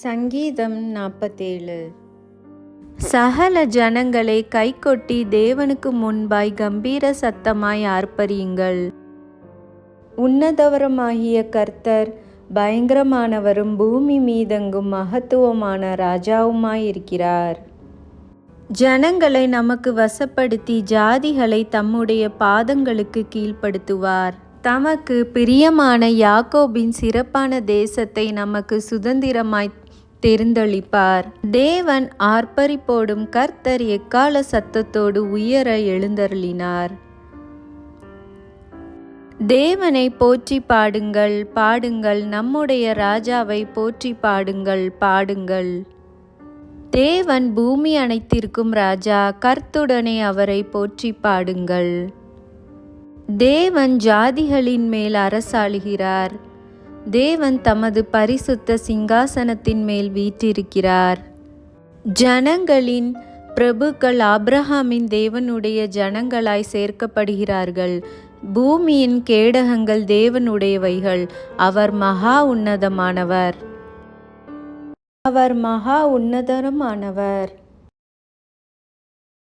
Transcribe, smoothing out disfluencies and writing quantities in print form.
சங்கீதம் 47. சகல ஜனங்களை கைகொட்டி தேவனுக்கு முன்பாய் கம்பீர சத்தமாய் ஆர்ப்பரியுங்கள். உன்னதவருமாகிய கர்த்தர் பயங்கரமானவரும் பூமி மீதெங்கும் மகத்துவமான ராஜாவுமாயிருக்கிறார். ஜனங்களை நமக்கு வசப்படுத்தி ஜாதிகளை தம்முடைய பாதங்களுக்கு கீழ்ப்படுத்துவார். தமக்கு பிரியமான யாக்கோபின் சிறப்பான தேசத்தை நமக்கு சுதந்திரமாய் தெரிந்தளிப்பார். தேவன் ஆர்ப்பரிப்போடும் கர்த்தர் எக்கால சத்தத்தோடு உயர எழுந்தருளினார். தேவனை போற்றி பாடுங்கள், பாடுங்கள். நம்முடைய ராஜாவை போற்றி பாடுங்கள், பாடுங்கள். தேவன் பூமி அனைத்திற்கும் ராஜா, கர்த்துடனே அவரை போற்றி பாடுங்கள். தேவன் ஜாதிகளின் மேல் அரசாளுகிறார். தேவன் தமது பரிசுத்த சிங்காசனத்தின் மேல் வீற்றிருக்கிறார். ஜனங்களின் பிரபுக்கள் ஆபிரகாமின் தேவனுடைய ஜனங்களாய் சேர்க்கப்படுகிறார்கள். பூமியின் கேடகங்கள் தேவனுடையவைகள். அவர் மகா உன்னதமானவர். அவர் மகா உன்னதமானவர்.